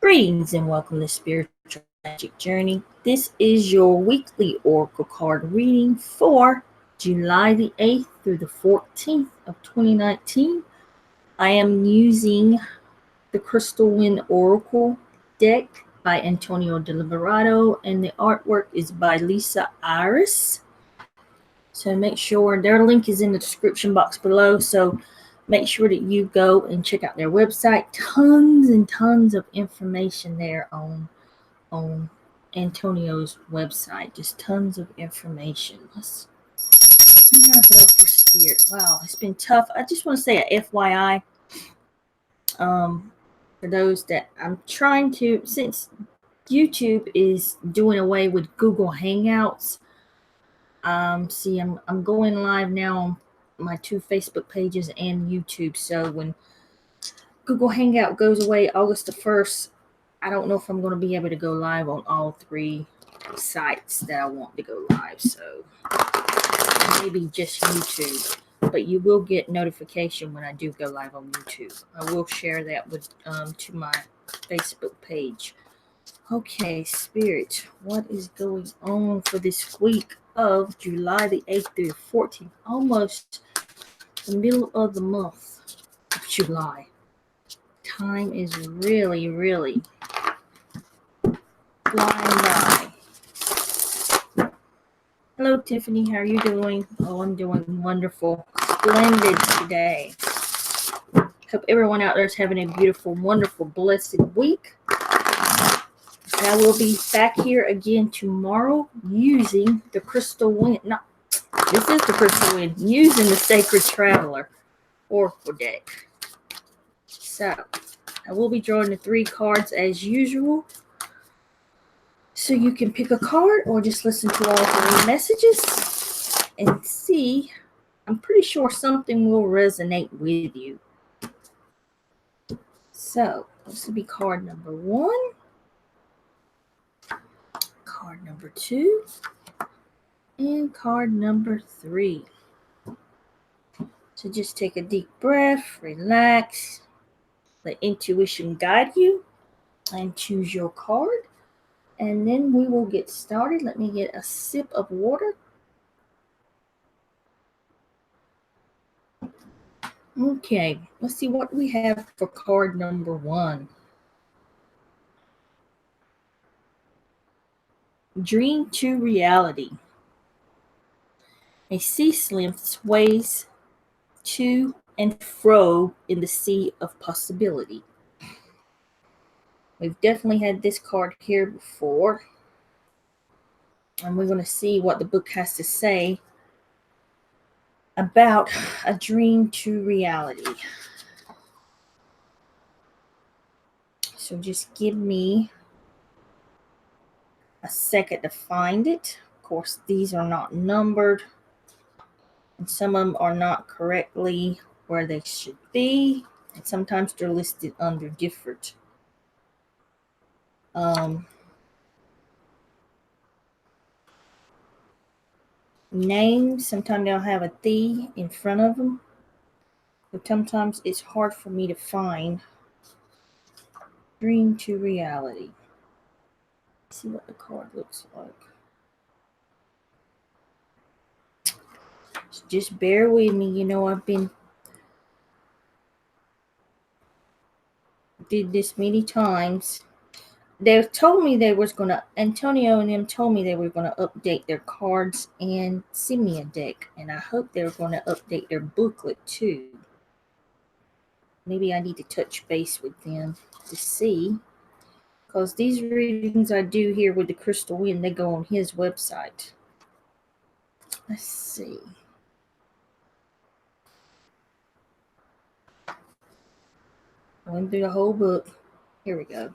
Greetings and welcome to Spiritual Magic Journey. This is your weekly Oracle card reading for July the 8th through the 14th of 2019. I am using the Crystal Wind Oracle deck by Antonio de Liberato, and the artwork is by Lisa Iris. So make sure their link is in the description box below. So make sure that you go and check out their website. Tons and tons of information there on Antonio's website. Just tons of information. Let's see our bell for spirit. Wow, it's been tough. I just want to say a FYI. For those that I'm trying to, since YouTube is doing away with Google Hangouts. See, I'm going live now on my two Facebook pages and YouTube. So when Google Hangout goes away August the 1st, I don't know if I'm going to be able to go live on all three sites that I want to go live. So maybe just YouTube, but you will get notification when I do go live on YouTube. I will share that with to my Facebook page. Okay, Spirit, what is going on for this week of July the 8th through the 14th? Almost the middle of the month of July. Time is really, really flying by. Hello, Tiffany. How are you doing? Oh, I'm doing wonderful. Splendid today. Hope everyone out there is having a beautiful, wonderful, blessed week. And I will be back here again tomorrow using the Crystal Wind. No, this is the Crystal Wind. Using the Sacred Traveler Oracle deck. So, I will be drawing the three cards as usual. So you can pick a card or just listen to all three messages and see. I'm pretty sure something will resonate with you. So, this will be card number 1. Card number 2 and card number 3. So just take a deep breath, relax, let intuition guide you, and choose your card. And then we will get started. Let me get a sip of water. Okay, let's see what we have for card number 1. Dream to reality. A sea slime sways to and fro in the sea of possibility. We've definitely had this card here before. And we're going to see what the book has to say about a dream to reality. So just give me a second to find it. Of course, these are not numbered. And some of them are not correctly where they should be. And sometimes they're listed under different names. Sometimes they'll have a "the" in front of them. But sometimes it's hard for me to find dream to reality. Let's see what the card looks like. Just bear with me. You know, I've did this many times. They told me they was going to, Antonio and them told me they were going to update their cards and send me a deck. And I hope they're going to update their booklet too. Maybe I need to touch base with them to see. Because these readings I do here with the Crystal Wind, they go on his website. Let's see. I went through the whole book. Here we go.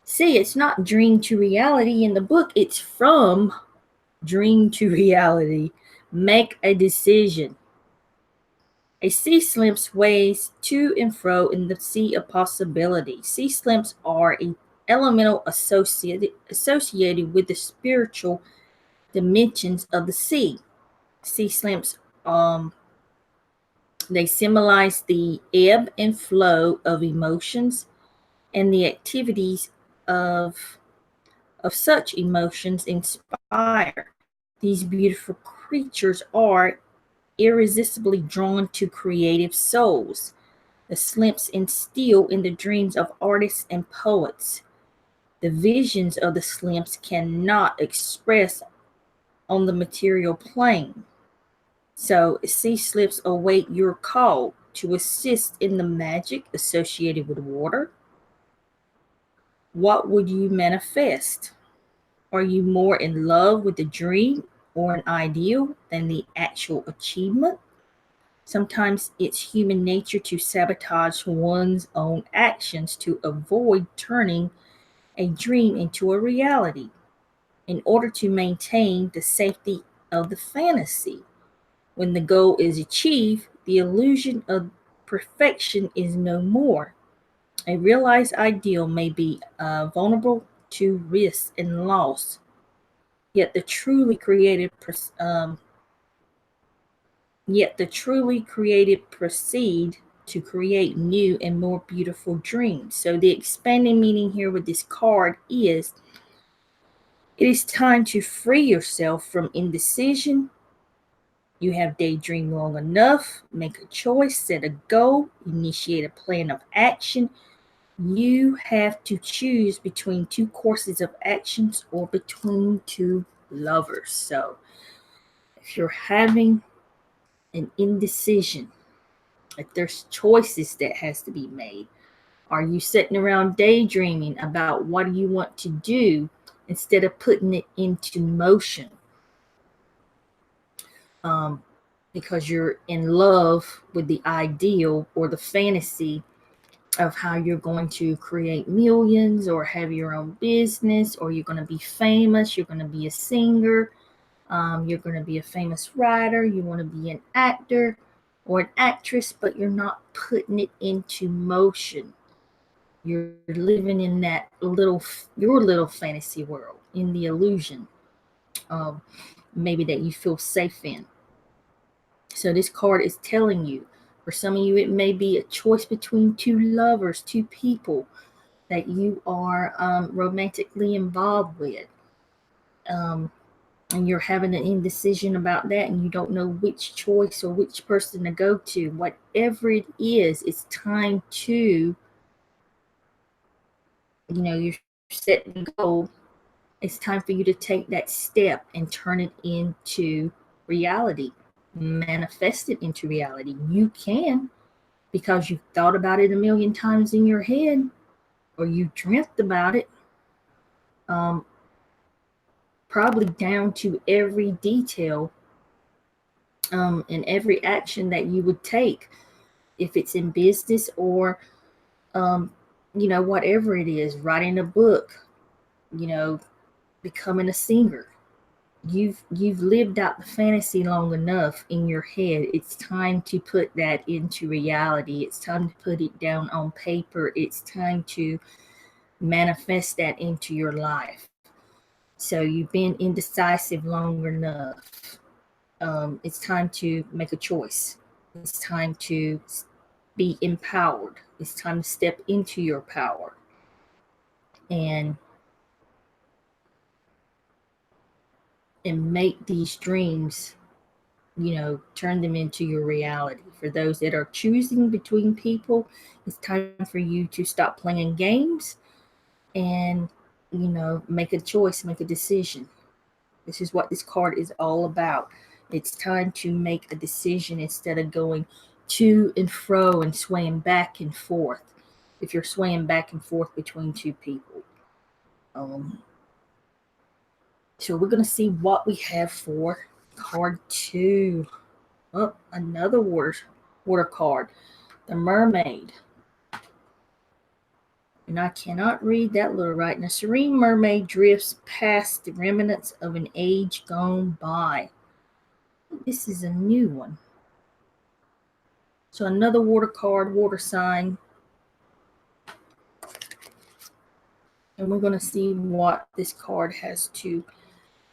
See, it's not dream to reality in the book. It's from dream to reality. Make a decision. A sea slime sways to and fro in the sea of possibility. Sea slimes are an elemental associated with the spiritual dimensions of the sea. Sea slimes, they symbolize the ebb and flow of emotions and the activities of such emotions inspire. These beautiful creatures are irresistibly drawn to creative souls. The slimps instill in the dreams of artists and poets. The visions of the slimps cannot express on the material plane. So, sea slips await your call to assist in the magic associated with water. What would you manifest? Are you more in love with the dream or an ideal than the actual achievement? Sometimes it's human nature to sabotage one's own actions to avoid turning a dream into a reality in order to maintain the safety of the fantasy. When the goal is achieved, the illusion of perfection is no more. A realized ideal may be vulnerable to risk and loss, yet the truly created proceed to create new and more beautiful dreams. So the expanding meaning here with this card is it is time to free yourself from indecision. You have daydreamed long enough. Make a choice, set a goal, initiate a plan of action. You have to choose between two courses of actions or between two lovers. So if you're having an indecision, if there's choices that has to be made, are you sitting around daydreaming about what you want to do instead of putting it into motion? Um, because you're in love with the ideal or the fantasy of how you're going to create millions or have your own business, or you're going to be famous, you're going to be a singer, you're going to be a famous writer, you want to be an actor or an actress, but you're not putting it into motion. You're living in that your little fantasy world, in the illusion maybe that you feel safe in. So this card is telling you, for some of you, it may be a choice between two lovers, two people that you are romantically involved with. And you're having an indecision about that, and you don't know which choice or which person to go to. Whatever it is, it's time to, you're setting a goal. It's time for you to take that step and turn it into reality, manifest it into reality. You can, because you've thought about it a million times in your head, or you dreamt about it, probably down to every detail, and every action that you would take, if it's in business or, whatever it is, writing a book, you know, becoming a singer. You've lived out the fantasy long enough in your head. It's time to put that into reality. It's time to put it down on paper. It's time to manifest that into your life. So you've been indecisive long enough. It's time to make a choice. It's time to be empowered. It's time to step into your power and make these dreams, turn them into your reality. For those that are choosing between people, it's time for you to stop playing games and, make a choice, make a decision. This is what this card is all about. It's time to make a decision instead of going to and fro and swaying back and forth. If you're swaying back and forth between two people. So we're going to see what we have for card 2. Oh, another water card. The Mermaid. And I cannot read that little right. And a serene mermaid drifts past the remnants of an age gone by. This is a new one. So another water card, water sign. And we're going to see what this card has to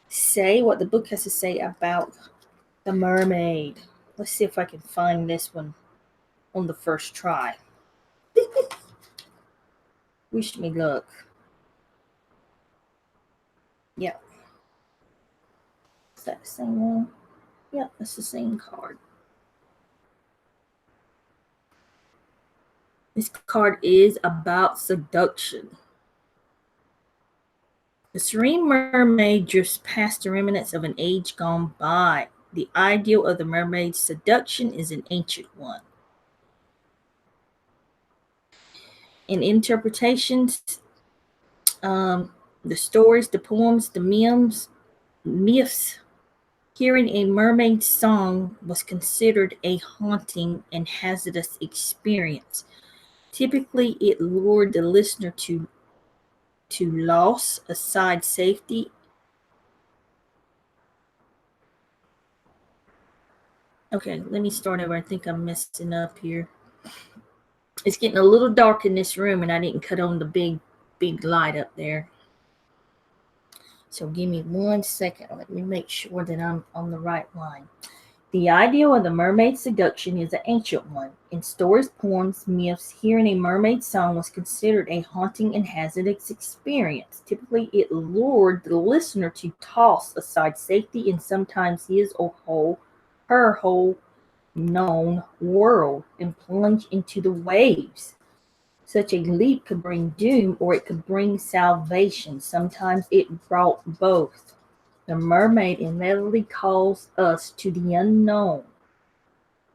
say, what the book has to say about the mermaid. Let's see if I can find this one on the first try. Wish me luck. Yep. Is that the same one? Yep, that's the same card. This card is about seduction. The serene mermaid drifts past the remnants of an age gone by. The ideal of the mermaid's seduction is an ancient one. In interpretations, the stories, the poems, the myths, hearing a mermaid's song was considered a haunting and hazardous experience. Typically, it lured the listener to loss, aside safety. Okay, let me start over. I think I'm messing up here. It's getting a little dark in this room, and I didn't cut on the big light up there. So give me 1 second. Let me make sure that I'm on the right line. The ideal of the mermaid seduction is an ancient one. In stories, poems, myths, hearing a mermaid song was considered a haunting and hazardous experience. Typically, it lured the listener to toss aside safety and sometimes his or her whole known world and plunge into the waves. Such a leap could bring doom or it could bring salvation. Sometimes it brought both. The mermaid inevitably calls us to the unknown,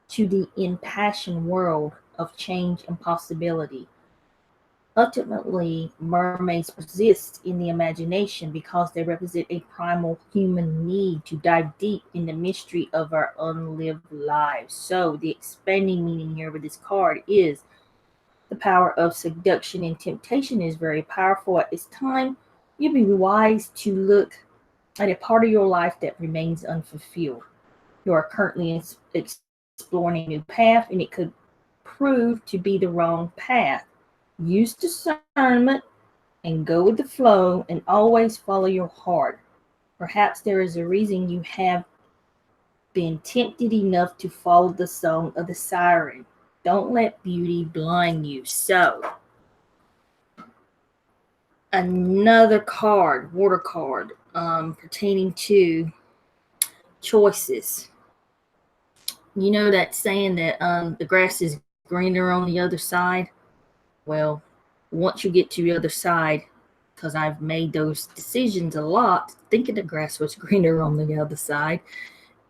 to the impassioned world of change and possibility. Ultimately, mermaids persist in the imagination because they represent a primal human need to dive deep in the mystery of our unlived lives. So, the expanding meaning here with this card is the power of seduction and temptation is very powerful at this time. You'd be wise to look at a part of your life that remains unfulfilled. You are currently exploring a new path, and it could prove to be the wrong path. Use discernment and go with the flow and always follow your heart. Perhaps there is a reason you have been tempted enough to follow the song of the siren. Don't let beauty blind you. So, another card, water card, pertaining to choices. You know that saying that the grass is greener on the other side? Well, once you get to the other side, because I've made those decisions a lot, thinking the grass was greener on the other side.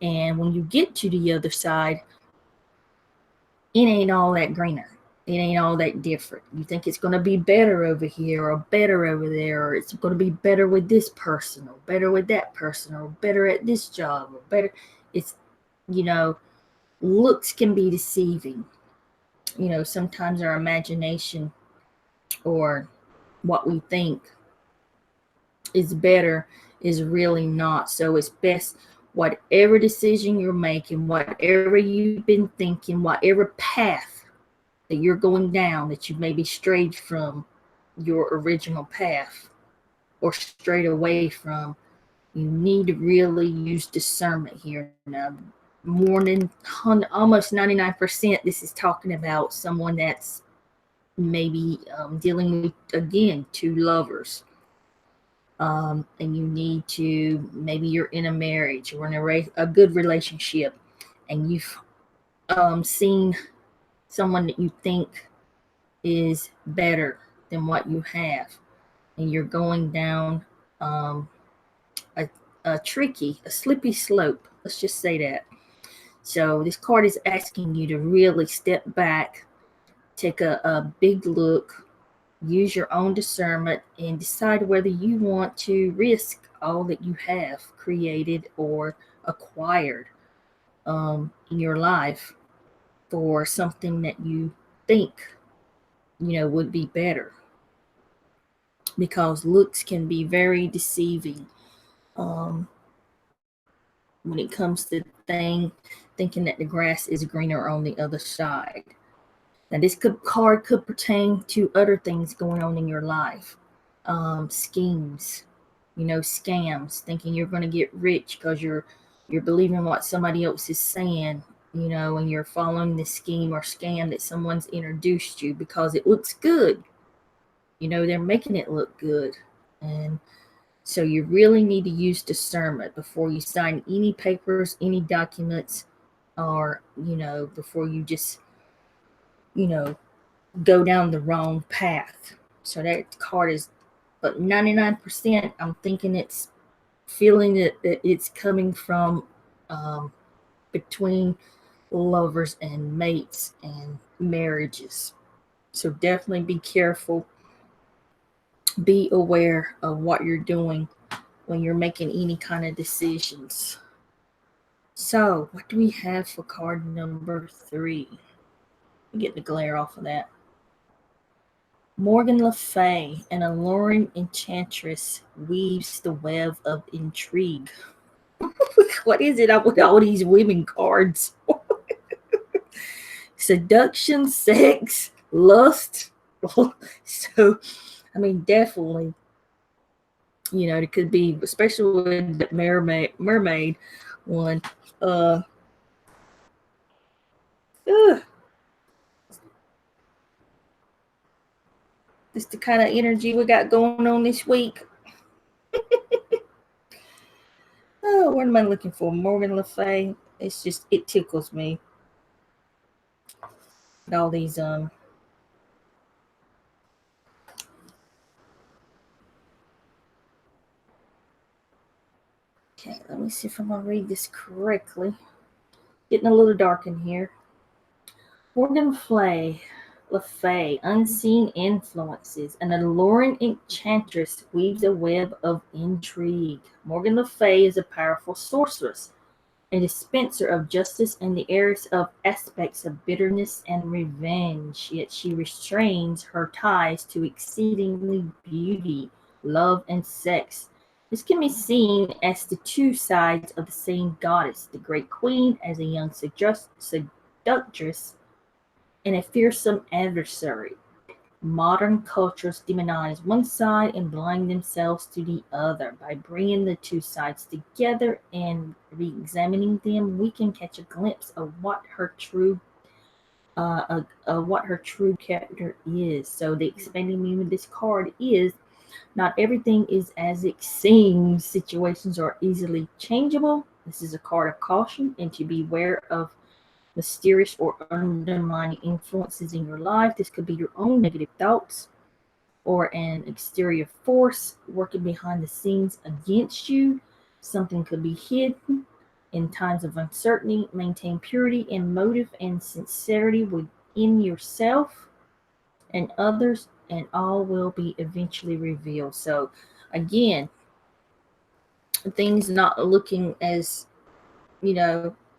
And when you get to the other side, it ain't all that greener. It ain't all that different. You think it's going to be better over here or better over there, or it's going to be better with this person or better with that person or better at this job or better. It's, you know, looks can be deceiving. You know, sometimes our imagination or what we think is better is really not. So it's best, whatever decision you're making, whatever you've been thinking, whatever path that you're going down that you maybe strayed from your original path or strayed away from, you need to really use discernment here. Now, more than almost 99%, this is talking about someone that's maybe dealing with, again, two lovers. And you need to, maybe you're in a marriage or in a good relationship, and you've seen someone that you think is better than what you have, and you're going down a, a slippy slope. Let's just say that. So this card is asking you to really step back, take a big look, use your own discernment, and decide whether you want to risk all that you have created or acquired in your life for something that you think, would be better. Because looks can be very deceiving um, when it comes to thinking that the grass is greener on the other side. Now, this card could pertain to other things going on in your life, schemes, scams, thinking you're going to get rich because you're believing what somebody else is saying, and you're following this scheme or scam that someone's introduced you because it looks good. They're making it look good. And so you really need to use discernment before you sign any papers, any documents, or, before you just, you know, go down the wrong path. So that card is, but 99%, I'm thinking it's feeling that it's coming from between lovers and mates and marriages. So definitely be careful. Be aware of what you're doing when you're making any kind of decisions. So, what do we have for card number 3? Get the glare off of that. Morgan Le Fay, an alluring enchantress, weaves the web of intrigue. What is it up with all these women cards? Seduction, sex, lust. So, I mean, definitely, it could be, especially with the mermaid one. Uh, ugh, This the kind of energy we got going on this week. Oh, what am I looking for? Morgan Le Fay. It tickles me. All these Okay, let me see if I'm gonna read this correctly. Getting a little dark in here. Morgan Le Fay, unseen influences. An alluring enchantress weaves a web of intrigue. Morgan Le Fay is a powerful sorceress, a dispenser of justice and the heiress of aspects of bitterness and revenge, yet she restrains her ties to exceedingly beauty, love, and sex. This can be seen as the two sides of the same goddess, the great queen as a young seductress and a fearsome adversary. Modern cultures demonize one side and blind themselves to the other. By bringing the two sides together and re-examining them, we can catch a glimpse of what her true character is. So the expanding meaning of this card is not everything is as it seems. Situations are easily changeable. This is a card of caution and to beware of mysterious or undermining influences in your life. This could be your own negative thoughts or an exterior force working behind the scenes against you. Something could be hidden in times of uncertainty. Maintain purity in motive and sincerity within yourself and others, and all will be eventually revealed. So, again, things not looking as,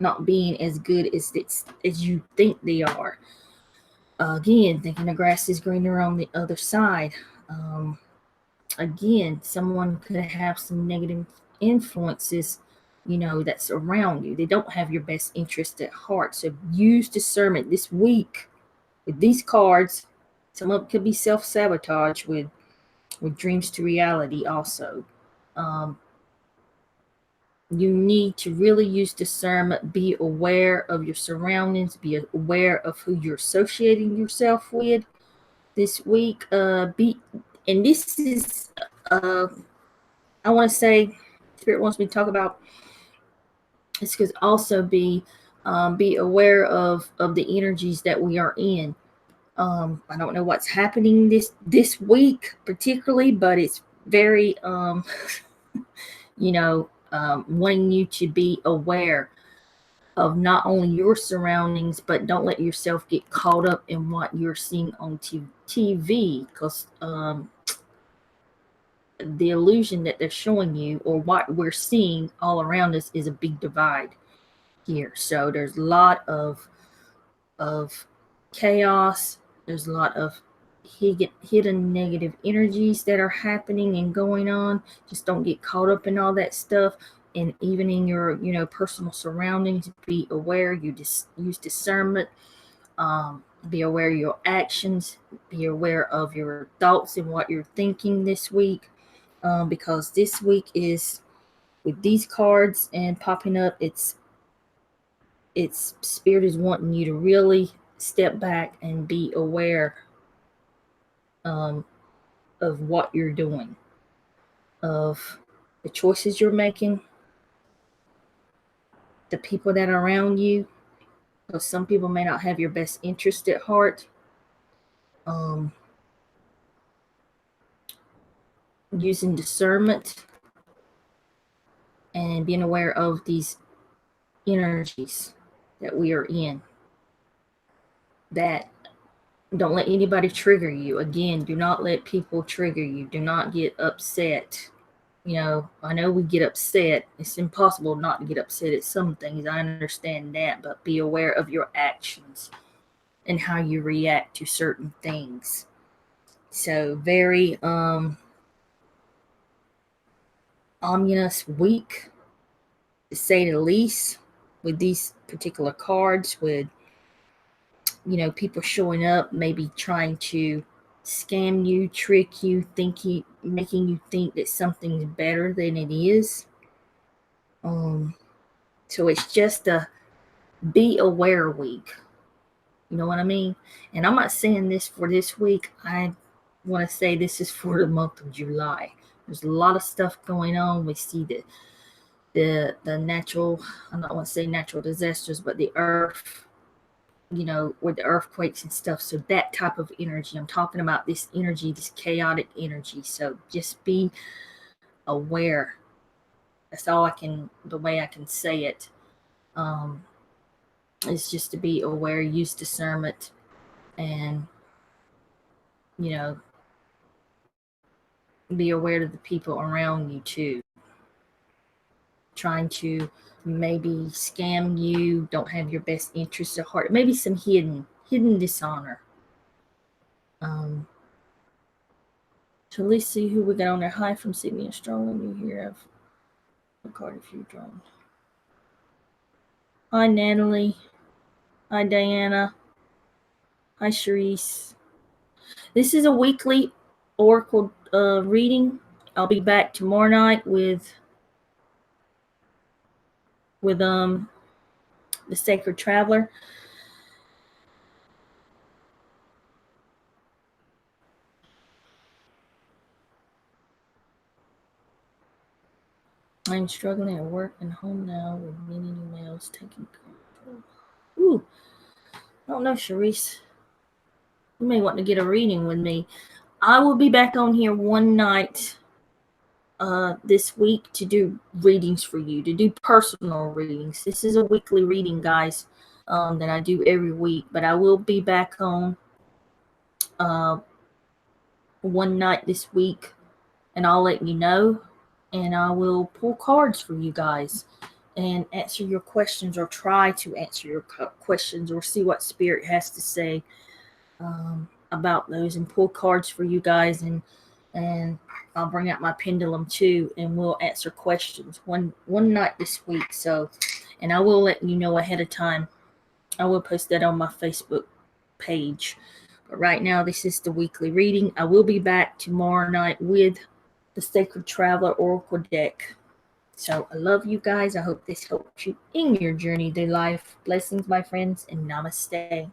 not being as good as you think they are. Again, thinking the grass is greener on the other side. Again, someone could have some negative influences, that's around you. They don't have your best interest at heart. So use discernment this week with these cards. Some of it could be self-sabotage with dreams to reality also. Um, you need to really use discernment. Be aware of your surroundings. Be aware of who you're associating yourself with this week. And this is, I want to say, Spirit wants me to talk about. This could also be aware of the energies that we are in. I don't know what's happening this week particularly, but it's very wanting you to be aware of not only your surroundings, but don't let yourself get caught up in what you're seeing on TV, because the illusion that they're showing you or what we're seeing all around us is a big divide here. So there's a lot of chaos. There's a lot of hidden negative energies that are happening and going on. Just don't get caught up in all that stuff. And even in your personal surroundings, be aware. You just use discernment. Be aware of your actions. Be aware of your thoughts and what you're thinking this week, because this week is, with these cards and popping up, it's Spirit is wanting you to really step back and be aware, of what you're doing, of the choices you're making, the people that are around you, because some people may not have your best interest at heart. Using discernment and being aware of these energies that we are in, that don't let anybody trigger you. Again, do not let people trigger you. Do not get upset. I know we get upset. It's impossible not to get upset at some things. I understand that, but be aware of your actions and how you react to certain things. So very ominous week, to say the least, with these particular cards, with people showing up, maybe trying to scam you, trick you, making you think that something's better than it is. So it's just a be aware week. You know what I mean? And I'm not saying this for this week. I want to say this is for the month of July. There's a lot of stuff going on. We see the natural, I don't want to say natural disasters, but the earth, with the earthquakes and stuff. So that type of energy, I'm talking about this energy, this chaotic energy. So just be aware. That's all the way I can say it. Is just to be aware, use discernment, and, be aware of the people around you too. Trying to maybe scam you, don't have your best interests at heart. Maybe some hidden dishonor. So let's see who we got on there. Hi from Sydney, Australia. You here have a card if you're drawn. Hi Natalie. Hi Diana. Hi Sharice. This is a weekly oracle reading. I'll be back tomorrow night with the Sacred Traveler. I'm struggling at work and home now with many emails taking control. Ooh, I don't know, Sharice. You may want to get a reading with me. I will be back on here one night this week to do readings for you, to do personal readings. This is a weekly reading, guys, that I do every week. But I will be back on one night this week, and I'll let you know. And I will pull cards for you guys and answer your questions, or try to answer your questions, or see what Spirit has to say about those, and pull cards for you guys. And I'll bring out my pendulum too, and we'll answer questions one night this week. So, and I will let you know ahead of time. I will post that on my Facebook page. But right now, this is the weekly reading. I will be back tomorrow night with the Sacred Traveler Oracle deck. So I love you guys. I hope this helps you in your journey through life. Blessings, my friends, and namaste.